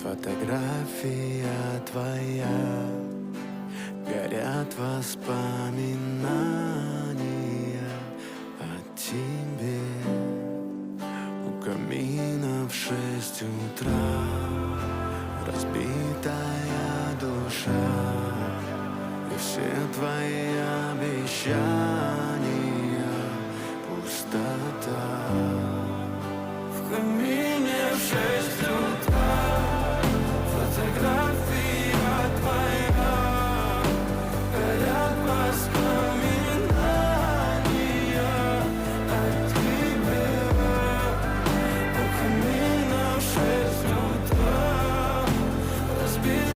Фотография твоя, горят воспоминания о тебе. У камина в 6 утра разбитая душа, и все твои обещания